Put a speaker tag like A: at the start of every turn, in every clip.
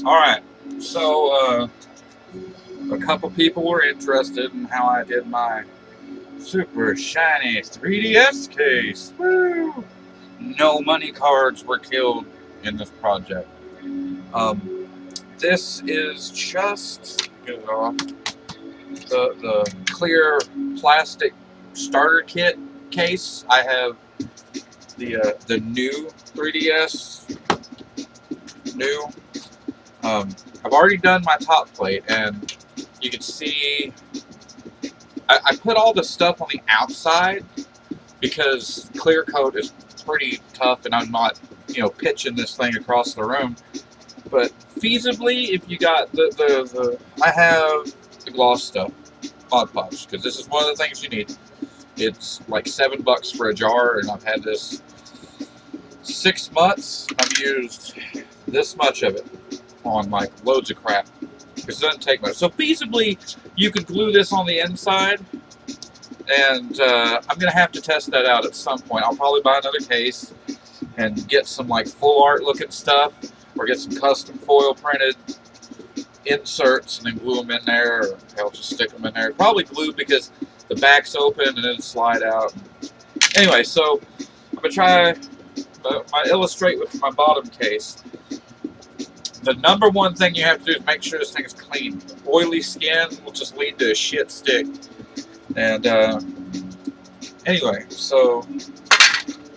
A: Alright, so a couple people were interested in how I did my super shiny 3DS case. Woo! No money cards were killed in this project. Um, this is just get it off, the clear plastic starter kit case. I have the new 3DS new. I've already done my top plate, and you can see I put all the stuff on the outside because clear coat is pretty tough, and I'm not, pitching this thing across the room. But feasibly, if you got the I have the gloss stuff, Mod Podge, because this is one of the things you need. It's like $7 for a jar, and I've had this 6 months. I've used this much of it on like loads of crap because it doesn't take much. So feasibly, you could glue this on the inside, and I'm gonna have to test that out at some point. I'll probably buy another case and get some like full art looking stuff, or get some custom foil printed inserts and then glue them in there, or I'll just stick them in there. Probably glue because the back's open and then slide out. Anyway, so I'm gonna try my illustrate with my bottom case. The number one thing you have to do is make sure this thing is clean. Oily skin will just lead to a shit stick. And anyway, so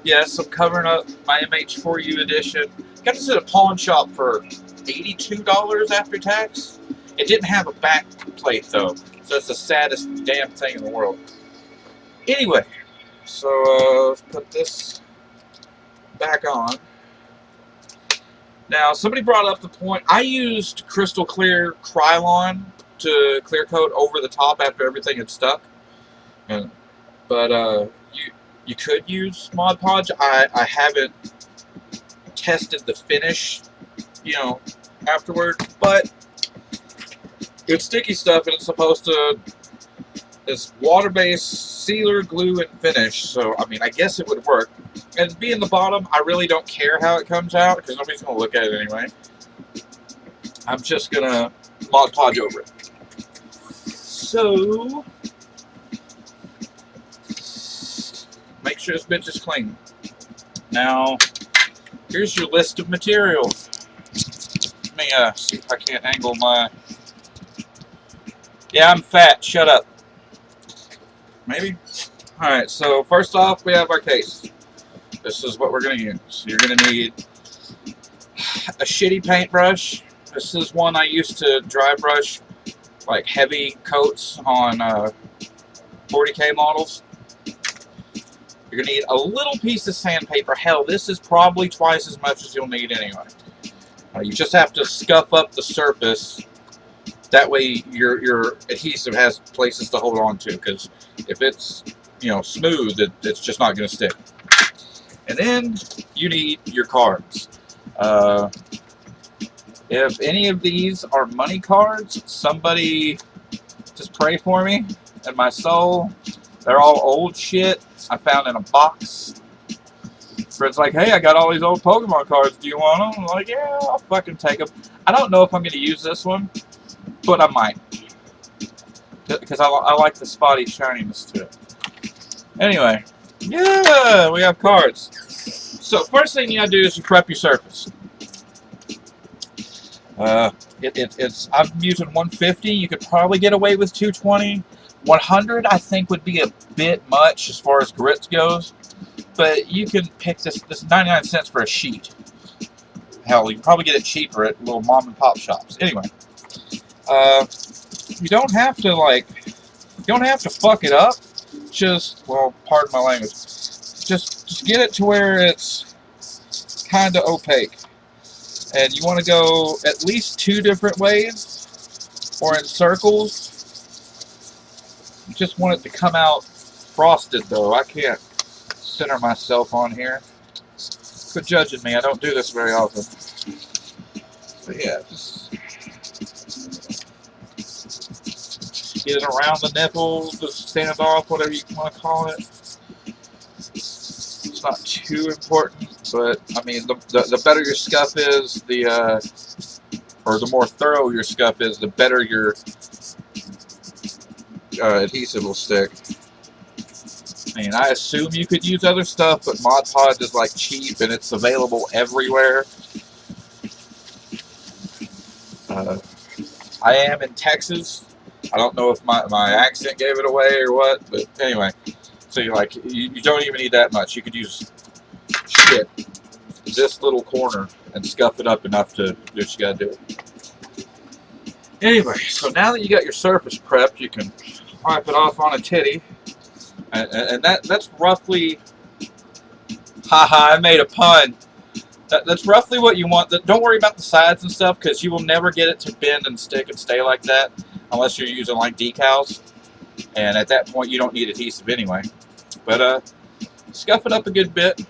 A: yes, I'm covering up my MH4U edition. Got this at a pawn shop for $82 after tax. It didn't have a back plate though, so it's the saddest damn thing in the world. Anyway, so let's put this back on. Now, somebody brought up the point, I used crystal clear Krylon to clear coat over the top after everything had stuck. But you could use Mod Podge. I haven't tested the finish, afterward, but it's sticky stuff, and it's supposed to, it's water-based sealer, glue, and finish, so, I mean, I guess it would work. And being the bottom, I really don't care how it comes out, because nobody's going to look at it anyway. I'm just going to Mod Podge over it. So, make sure this bitch is clean. Now, here's your list of materials. Let me see if I can't angle my... Yeah, I'm fat. Shut up. Maybe? Alright, so first off, we have our case. This is what we're going to use. You're going to need a shitty paintbrush. This is one I used to dry brush like heavy coats on 40K models. You're going to need a little piece of sandpaper. Hell, this is probably twice as much as you'll need anyway. You just have to scuff up the surface. That way your adhesive has places to hold on to, because if it's smooth, it's just not going to stick. And then you need your cards. If any of these are money cards, somebody just pray for me and my soul. They're all old shit I found in a box. Fred's like, hey, I got all these old Pokemon cards. Do you want them? I'm like, yeah, I'll fucking take them. I don't know if I'm going to use this one, but I might. Because I like the spotty shininess to it. Anyway, yeah, we have cards. So first thing you gotta do is you prep your surface. I'm using 150. You could probably get away with 220. 100 I think would be a bit much as far as grits goes, but you can pick this 99 cents for a sheet. Hell, you can probably get it cheaper at little mom and pop shops. Anyway, you don't have to fuck it up. Just, well, pardon my language. Just get it to where it's kind of opaque. And you want to go at least 2 different ways, or in circles. You just want it to come out frosted, though. I can't center myself on here. Quit judging me. I don't do this very often. But yeah, just get it around the nipple, the standoff, whatever you want to call it. It's not too important, but I mean, the better your scuff is, the or the more thorough your scuff is, the better your adhesive will stick. I mean, I assume you could use other stuff, but Mod Podge is like cheap and it's available everywhere. I am in Texas. I don't know if my accent gave it away or what, but anyway. So you're like, you don't even need that much. You could use this little corner and scuff it up enough to do what you gotta do. Anyway, so now that you got your surface prepped, you can wipe it off on a titty. And that's roughly, haha, I made a pun. That's roughly what you want. Don't worry about the sides and stuff, because you will never get it to bend and stick and stay like that unless you're using like decals. And at that point, you don't need adhesive anyway. But scuff it up a good bit.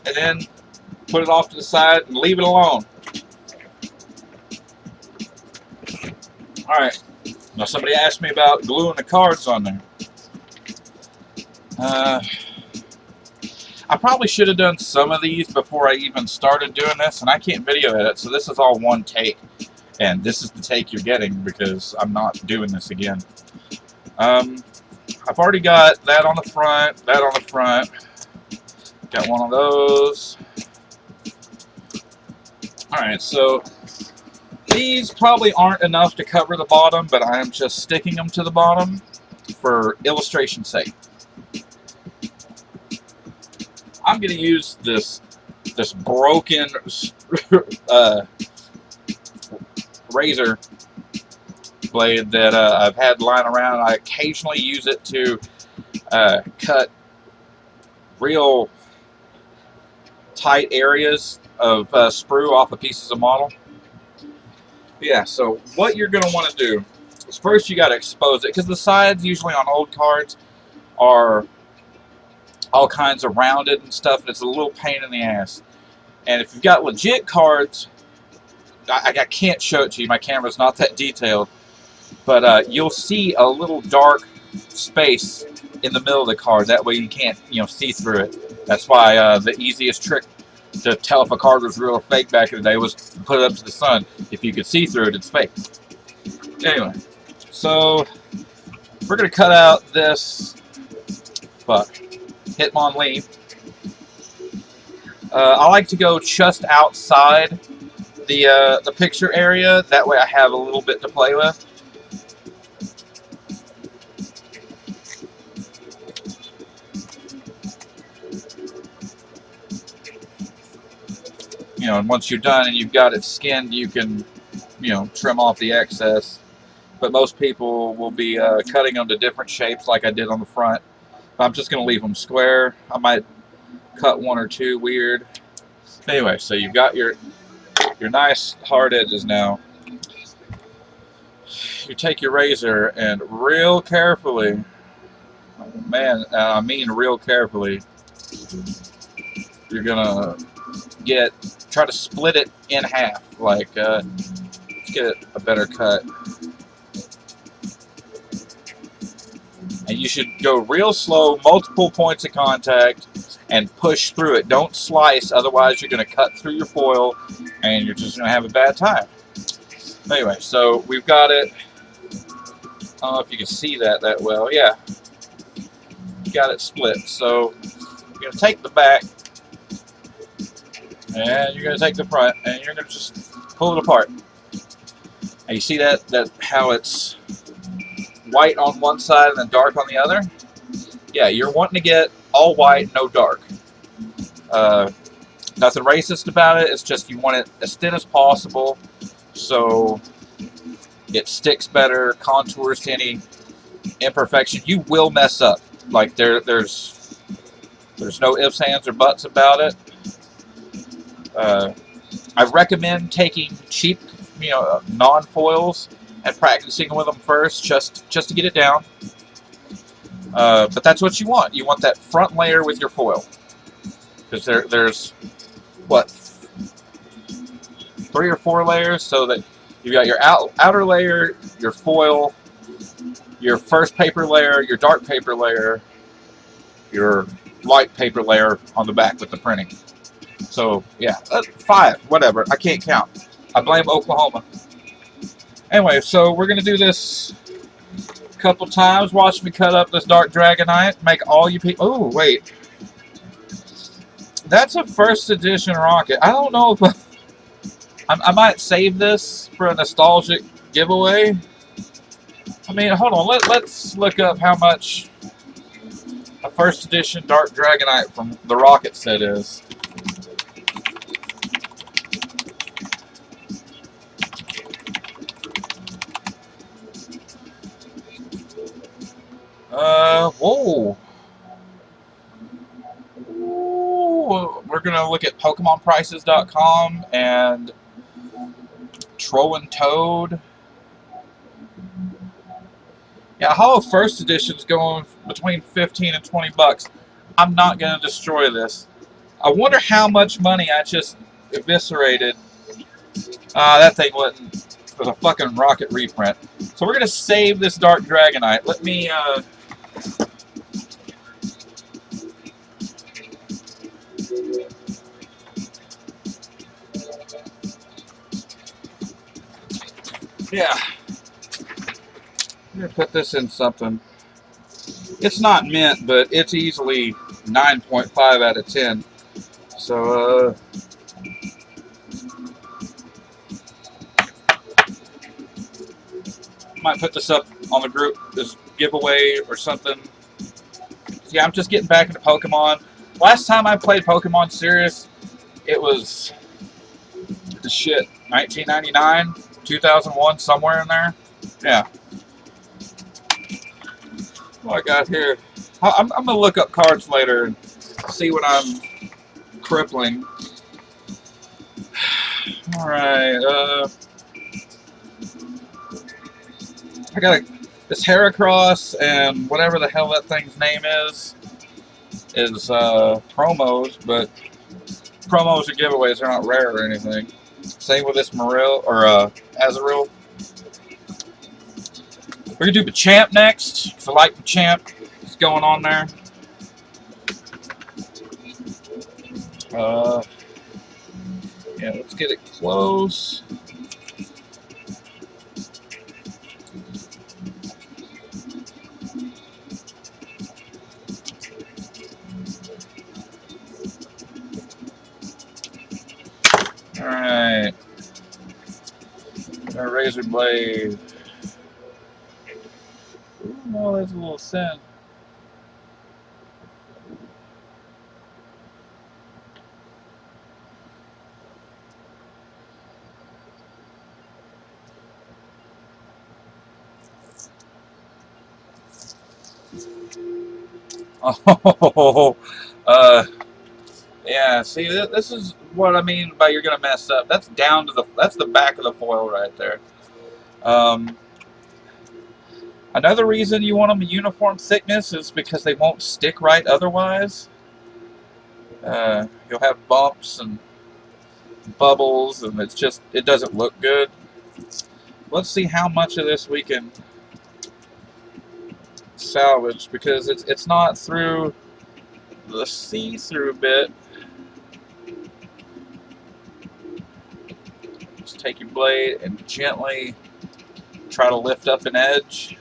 A: And then put it off to the side and leave it alone. Alright. Now somebody asked me about gluing the cards on there. I probably should have done some of these before I even started doing this, and I can't video edit, so this is all one take. And this is the take you're getting because I'm not doing this again. I've already got that on the front, that on the front. Got one of those. Alright, so these probably aren't enough to cover the bottom, but I am just sticking them to the bottom for illustration's sake. I'm going to use this broken razor blade that I've had lying around. I occasionally use it to cut real tight areas of sprue off of pieces of model. Yeah, so what you're going to want to do is first you got to expose it, because the sides usually on old cards are all kinds of rounded and stuff, and it's a little pain in the ass. And if you've got legit cards, I can't show it to you, my camera's not that detailed, but you'll see a little dark space in the middle of the card. That way you can't, see through it. That's why the easiest trick to tell if a card was real or fake back in the day was to put it up to the sun. If you could see through it, it's fake. Anyway, so we're going to cut out this Hitmon leaf. I like to go just outside the picture area. That way I have a little bit to play with. And once you're done and you've got it skinned, you can, trim off the excess. But most people will be cutting them to different shapes like I did on the front. I'm just going to leave them square. I might cut one or two weird. Anyway, so you've got your nice hard edges now. You take your razor and real carefully, I mean real carefully, you're going to try to split it in half. Like, let's get a better cut. And you should go real slow, multiple points of contact, and push through it. Don't slice, otherwise you're going to cut through your foil, and you're just going to have a bad time. Anyway, so we've got it. I don't know if you can see that well. Yeah, got it split. So you're going to take the back, and you're going to take the front, and you're going to just pull it apart. And you see that how it's white on one side and then dark on the other? Yeah, you're wanting to get all white, no dark. Nothing racist about it. It's just you want it as thin as possible so it sticks better, contours to any imperfection. You will mess up. Like there's no ifs, ands, or buts about it. I recommend taking cheap, non-foils and practicing with them first, just to get it down. But that's what you want. You want that front layer with your foil, because there's what, 3 or 4 layers, so that you've got your outer layer, your foil, your first paper layer, your dark paper layer, your light paper layer on the back with the printing. So, yeah, 5, whatever. I can't count. I blame Oklahoma. Anyway, so we're going to do this a couple times. Watch me cut up this Dark Dragonite. Make all you people... Oh, wait. That's a first edition rocket. I don't know if... I might save this for a nostalgic giveaway. I mean, hold on. Let's look up how much a first edition Dark Dragonite from the rocket set is. Whoa. Ooh, we're going to look at PokemonPrices.com and Troll and Toad. Yeah, Hollow First Edition's going between 15 and 20 bucks. I'm not going to destroy this. I wonder how much money I just eviscerated. That thing was a fucking rocket reprint. So we're going to save this Dark Dragonite. Let me, yeah. I'm going to put this in something. It's not mint, but it's easily 9.5 out of 10. So, might put this up on the group, this giveaway or something. Yeah, I'm just getting back into Pokemon. Last time I played Pokemon Serious, it was the shit, 1999, 2001, somewhere in there. Yeah. What I got here? I'm going to look up cards later and see what I'm crippling. Alright, I got this Heracross and whatever the hell that thing's name is promos, but promos are giveaways, they're not rare or anything. Same with this Morel, or Azurill. We're going to do Machamp next, because I like Machamp. What's going on there? Yeah, let's get it close. Alright. Our Razor Blade. Ooh, no, that's a little thin. Oh, yeah, see, this is what I mean by you're going to mess up. That's down to that's the back of the foil right there. Another reason you want them a uniform thickness is because they won't stick right otherwise. You'll have bumps and bubbles, and it doesn't look good. Let's see how much of this we can salvage, because it's not through the see-through bit. Just take your blade and gently try to lift up an edge.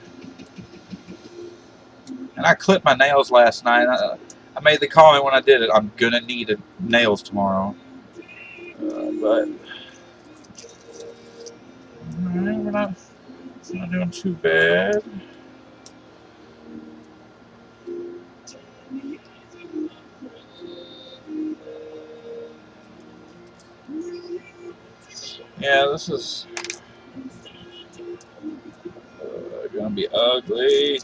A: And I clipped my nails last night. I made the comment when I did it, I'm gonna need nails tomorrow. But we're not doing too bad. Yeah, this is gonna be ugly.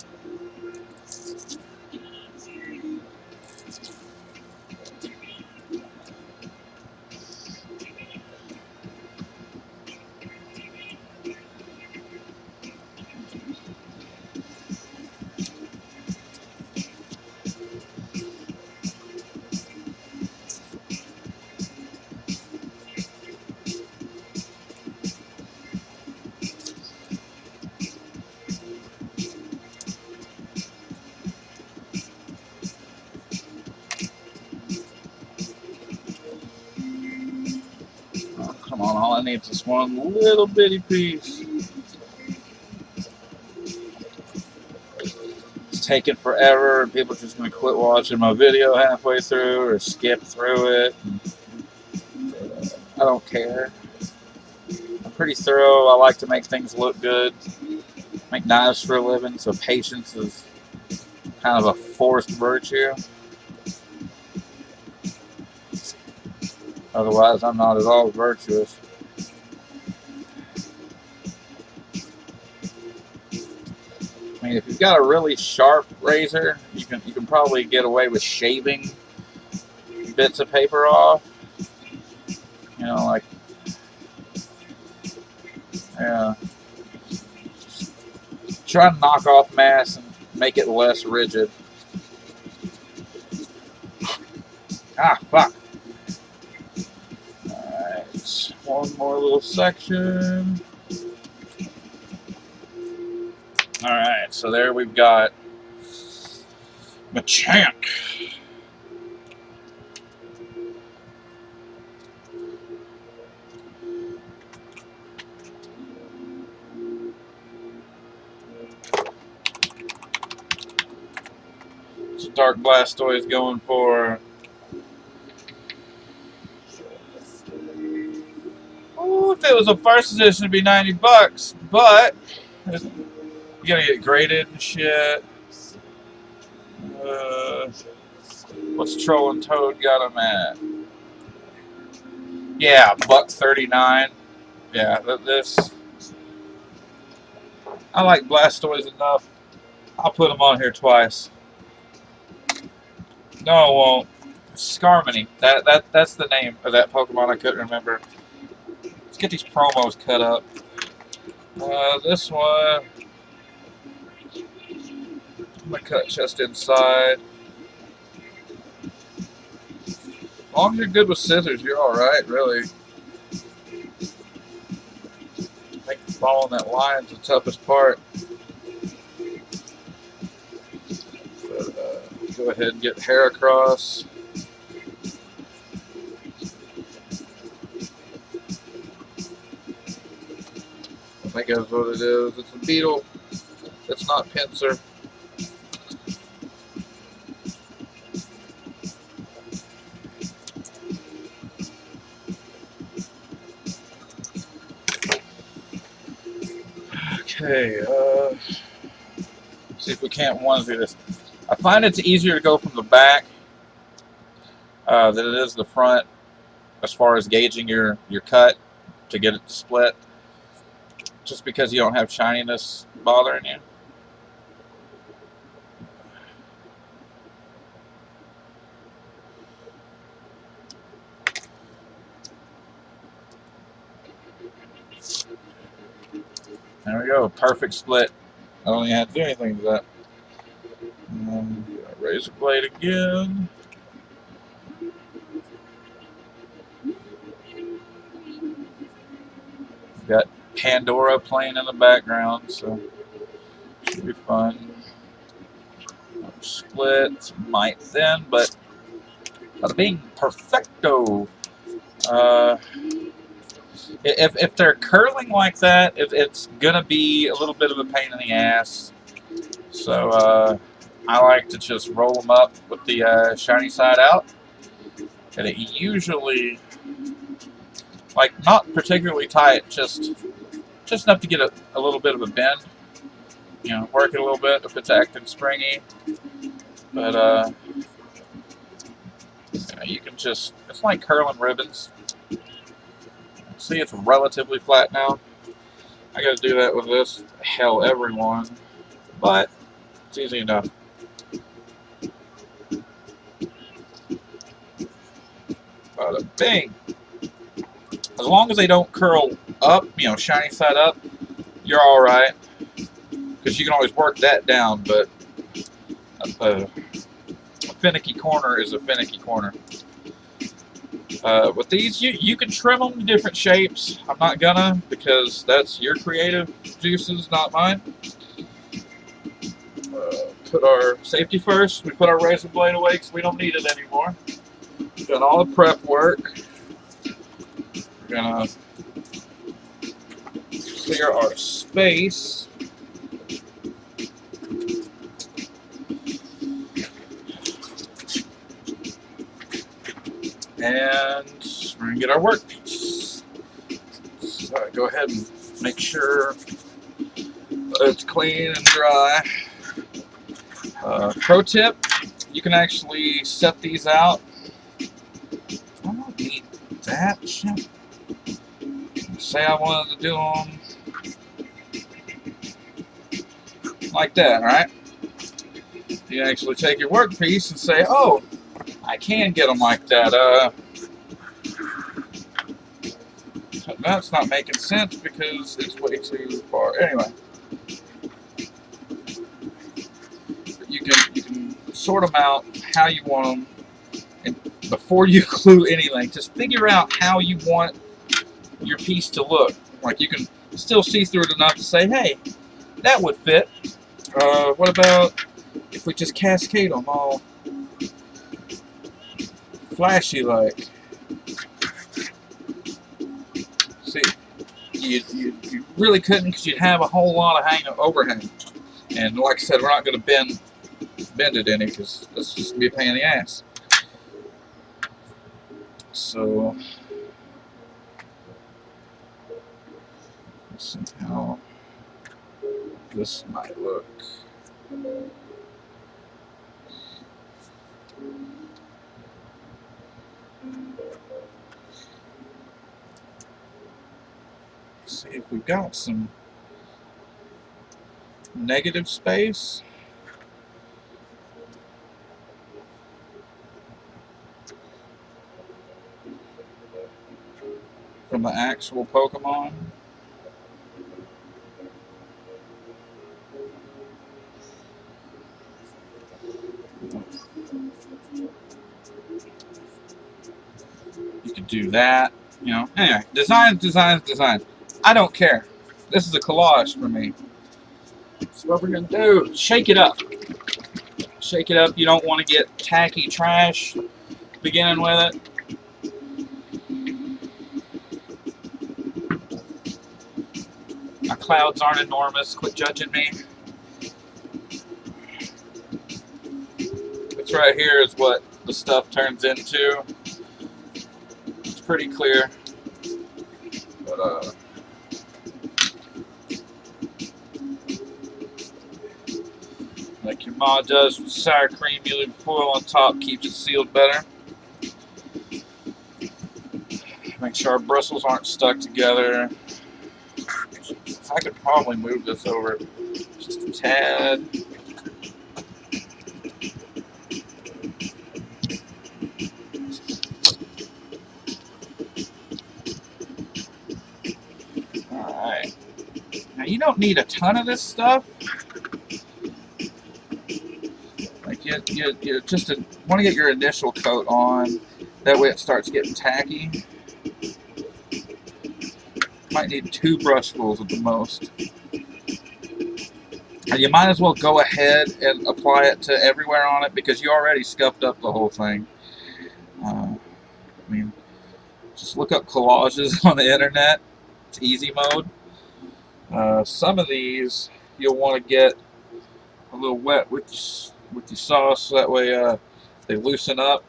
A: Come on, all I need is this one little bitty piece. It's taking forever, and people are just going to quit watching my video halfway through or skip through it. I don't care. I'm pretty thorough. I like to make things look good. Make knives for a living, so patience is kind of a forced virtue. Otherwise, I'm not at all virtuous. I mean, if you've got a really sharp razor, you can probably get away with shaving bits of paper off. You know, like, yeah. Try to knock off mass and make it less rigid. Ah, fuck. Alright, one more little section. Alright, so there we've got Machank. So Dark Blastoise going for... Oh, if it was a first edition, it'd be $90, but you gotta get graded and shit. What's Troll and Toad got them at? Yeah, $139. Yeah, this. I like Blastoise enough. I'll put them on here twice. No, I won't. Skarmory. That's the name of that Pokemon I couldn't remember. Let's get these promos cut up. This one, I'm gonna cut just inside. As long as you're good with scissors, you're alright, really. I think following that line is the toughest part. But, go ahead and get hair across. I think that's what it is. It's a beetle. It's not pincer. Okay, see if we can't onesie this. I find it's easier to go from the back than it is the front as far as gauging your cut to get it to split, just because you don't have shininess bothering you. There we go, perfect split. I don't even have to do anything to that. Razor blade again. Got Pandora playing in the background, so should be fun. Split, might thin, but bada bing, perfecto. If they're curling like that, it's gonna be a little bit of a pain in the ass. So I like to just roll them up with the shiny side out, and it usually, like, not particularly tight, just enough to get a little bit of a bend. You know, work it a little bit if it's acting springy. But you can just, it's like curling ribbons. See, it's relatively flat now. I gotta do that with this. Hell, everyone. But it's easy enough. Bada bing. As long as they don't curl up, you know, shiny side up, you're alright. Because you can always work that down, but a finicky corner is a finicky corner. With these, you can trim them to different shapes. I'm not gonna, because that's your creative juices, not mine. Put our safety first. We put our razor blade away because we don't need it anymore. We've done all the prep work. We're gonna clear our space. And we're gonna get our workpiece. So go ahead and make sure it's clean and dry. Pro tip, you can actually set these out. I don't need that shit. Say I wanted to do them like that, right? You actually take your workpiece and say, oh, I can get them like that. That's not making sense because it's way too far. Anyway, you can sort them out how you want them, and before you glue anything, just figure out how you want your piece to look. Like, you can still see through it enough to say, hey, that would fit. What about if we just cascade them all flashy like? See, you really couldn't, because you'd have a whole lot of overhang. And like I said, we're not going to bend it any, because that's just going to be a pain in the ass. So, let's see how this might look. See if we've got some negative space. From the actual Pokemon. You could do that, you know. Anyway, designs. I don't care. This is a collage for me. So what we're gonna do, shake it up. Shake it up. You don't want to get tacky trash beginning with it. My clouds aren't enormous. Quit judging me. This right here is what the stuff turns into. It's pretty clear. But, like your ma does with sour cream, you leave foil on top, keeps it sealed better. Make sure our bristles aren't stuck together. I could probably move this over just a tad. Alright. Now you don't need a ton of this stuff. Like you just want to get your initial coat on. That way it starts getting tacky. Might need 2 brushfuls at the most. And you might as well go ahead and apply it to everywhere on it, because you already scuffed up the whole thing. I mean, just look up collages on the internet. It's easy mode. Some of these you'll want to get a little wet with your sauce, so that way they loosen up.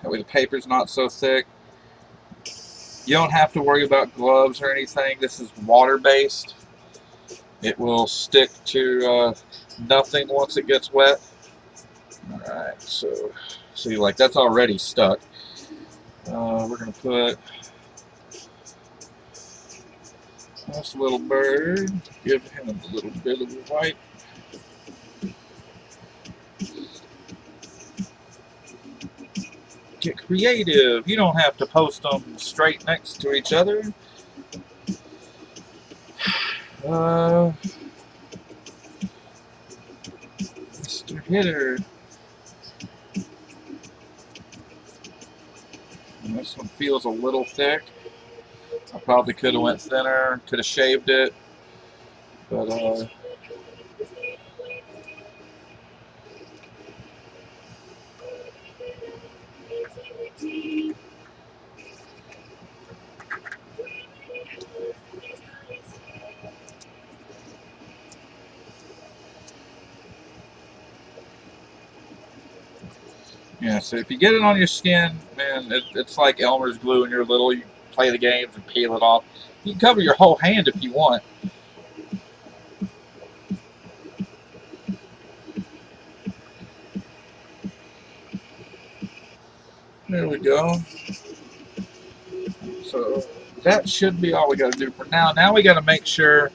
A: That way the paper's not so thick. You don't have to worry about gloves or anything. This is water-based. It will stick to nothing once it gets wet. Alright, so see, like, that's already stuck. We're going to put this little bird, give him a little bit of the white. Get creative. You don't have to post them straight next to each other. Mr. Hitter. And this one feels a little thick. I probably could have went thinner, could have shaved it, but Yeah, so if you get it on your skin, man, it's like Elmer's glue when you're little. You play the games and peel it off. You can cover your whole hand if you want. There we go. So that should be all we got to do for now. Now we got to make sure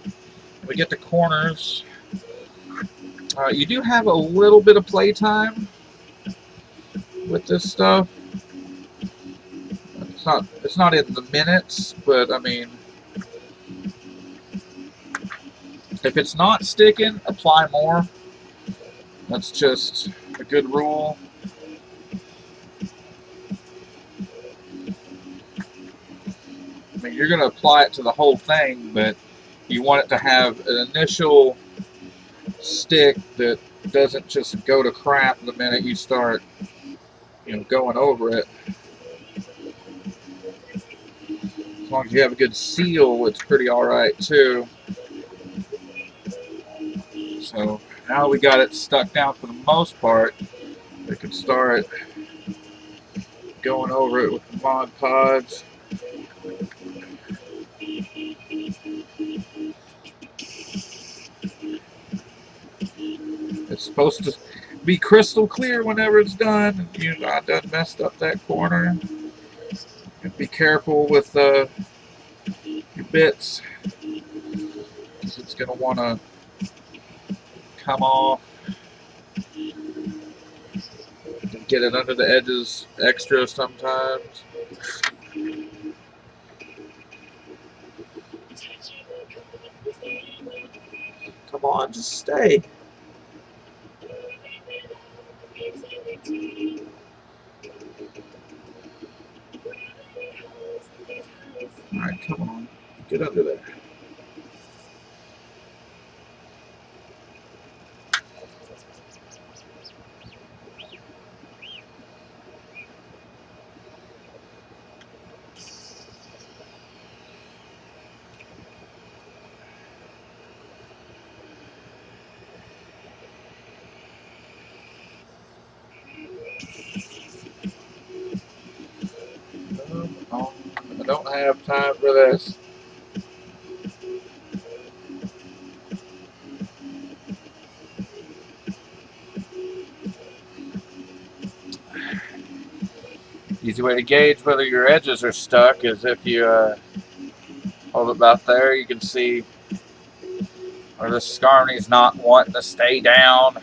A: we get the corners. You do have a little bit of playtime with this stuff. It's not in the minutes, but I mean, if it's not sticking, apply more. That's just a good rule. I mean, you're going to apply it to the whole thing, but you want it to have an initial stick that doesn't just go to crap the minute you start, going over it. As long as you have a good seal, it's pretty all right too. So now we got it stuck down for the most part. We can start going over it with the Mod Podge. It's supposed to be crystal clear whenever it's done. I done messed up that corner. And be careful with your bits, because it's going to want to come off. Get it under the edges extra sometimes. Come on, just stay. Alright, come on. Get under there. Oh, I don't have time for this. Easy way to gauge whether your edges are stuck is if you hold it about there. You can see where the scarny's not wanting to stay down.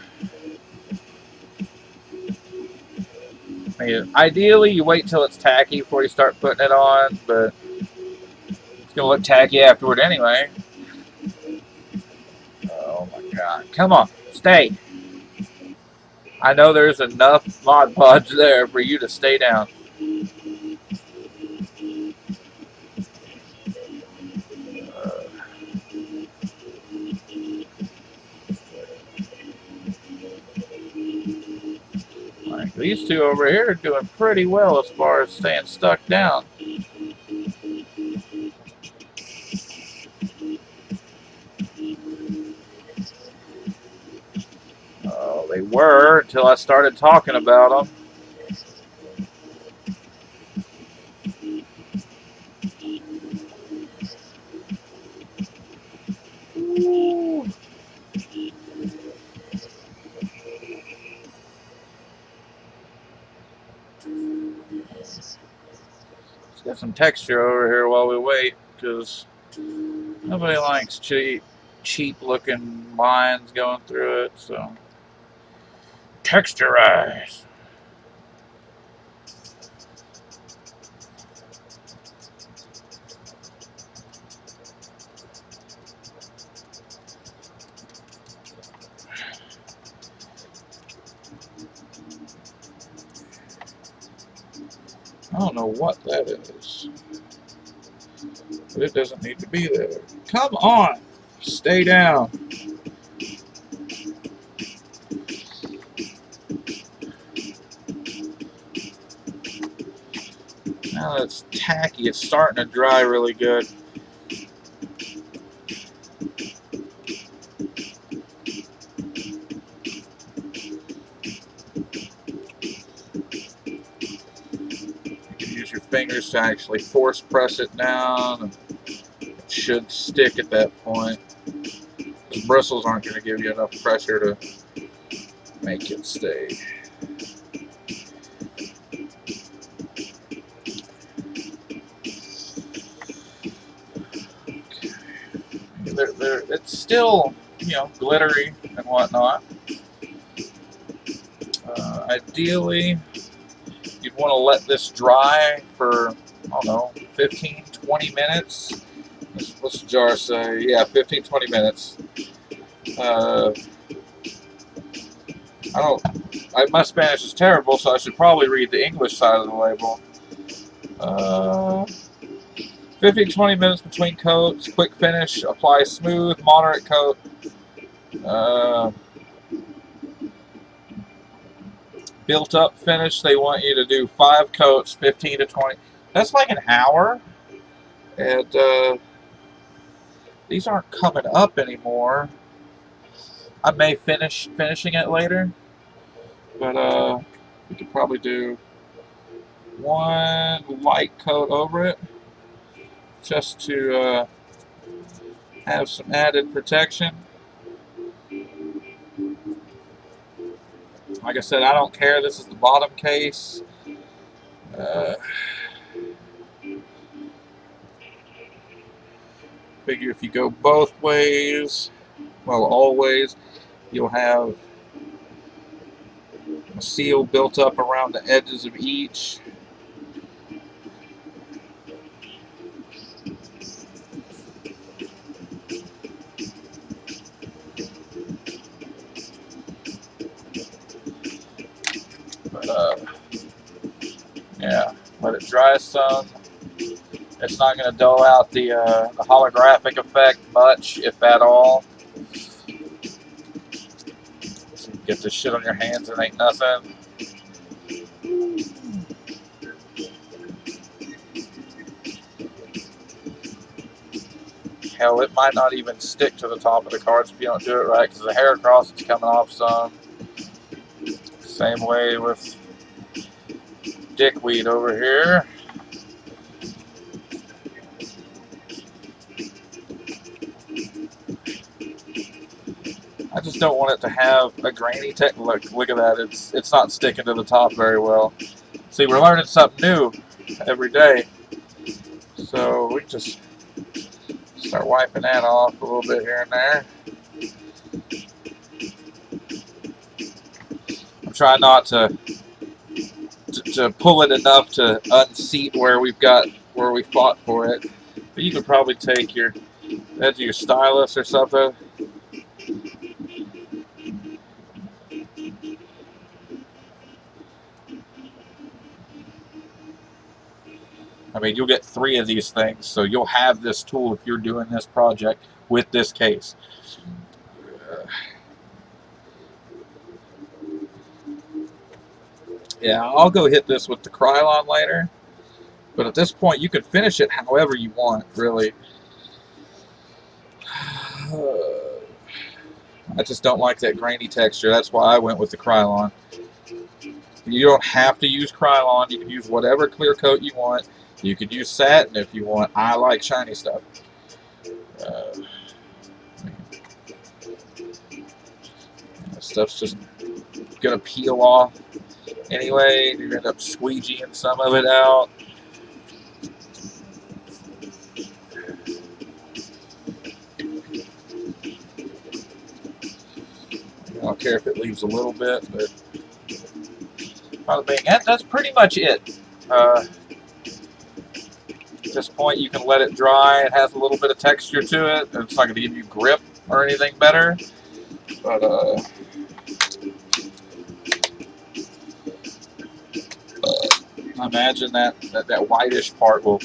A: I mean, ideally, you wait till it's tacky before you start putting it on, but it's going to look tacky afterward anyway. Oh my god. Come on, stay. I know there's enough Mod Podge there for you to stay down. Like these two over here are doing pretty well as far as staying stuck down. Oh, they were until I started talking about them. Ooh. Let's get some texture over here while we wait, because nobody likes cheap looking lines going through it, so texturize. I don't know what that is, but it doesn't need to be there. Come on, stay down. Now that it's tacky, it's starting to dry really good. fingers to actually force press it down. It should stick at that point. The bristles aren't going to give you enough pressure to make it stay. It's still, you know, glittery and whatnot. Ideally, you'd want to let this dry for, I don't know, 15, 20 minutes. What's the jar say? Yeah, 15, 20 minutes. My Spanish is terrible, so I should probably read the English side of the label. 15, 20 minutes between coats, quick finish, apply smooth, moderate coat. Built up finish, they want you to do 5 coats, 15 to 20. That's like an hour. And these aren't coming up anymore. I may finishing it later, but we could probably do 1 light coat over it just to have some added protection. Like I said, I don't care. This is the bottom case. Figure if you go both ways, well, always, you'll have a seal built up around the edges of each. But yeah, let it dry some. It's not going to dull out the holographic effect much, if at all. So you get this shit on your hands and ain't nothing. Hell, it might not even stick to the top of the cards if you don't do it right, because the hair across it's coming off some. Same way with dickweed over here. I just don't want it to have a grainy tech. Look at that. It's not sticking to the top very well. See, we're learning something new every day. So we just start wiping that off a little bit here and there. I'm trying not to pull it enough to unseat where we fought for it. But you could probably take your edge of your stylus or something. I mean, you'll get 3 of these things, so you'll have this tool if you're doing this project with this case. Yeah, I'll go hit this with the Krylon later, but at this point you could finish it however you want, really. I just don't like that grainy texture. That's why I went with the Krylon. You don't have to use Krylon. You can use whatever clear coat you want. You could use satin if you want. I like shiny stuff. This stuff's just going to peel off anyway. You're going to end up squeegeeing some of it out. I don't care if it leaves a little bit, but that's pretty much it. At this point, you can let it dry. It has a little bit of texture to it. It's not going to give you grip or anything better, but I imagine that whitish part will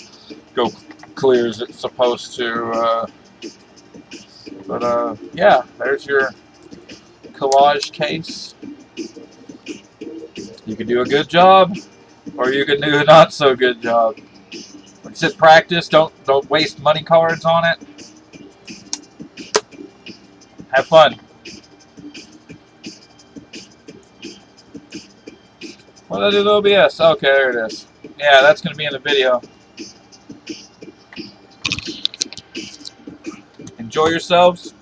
A: go clear as it's supposed to. But yeah, there's your Collage case. You can do a good job, or you can do a not so good job. Like I said, practice. Don't waste money cards on it. Have fun. What did I do with OBS? Okay, there it is. Yeah, that's going to be in the video. Enjoy yourselves.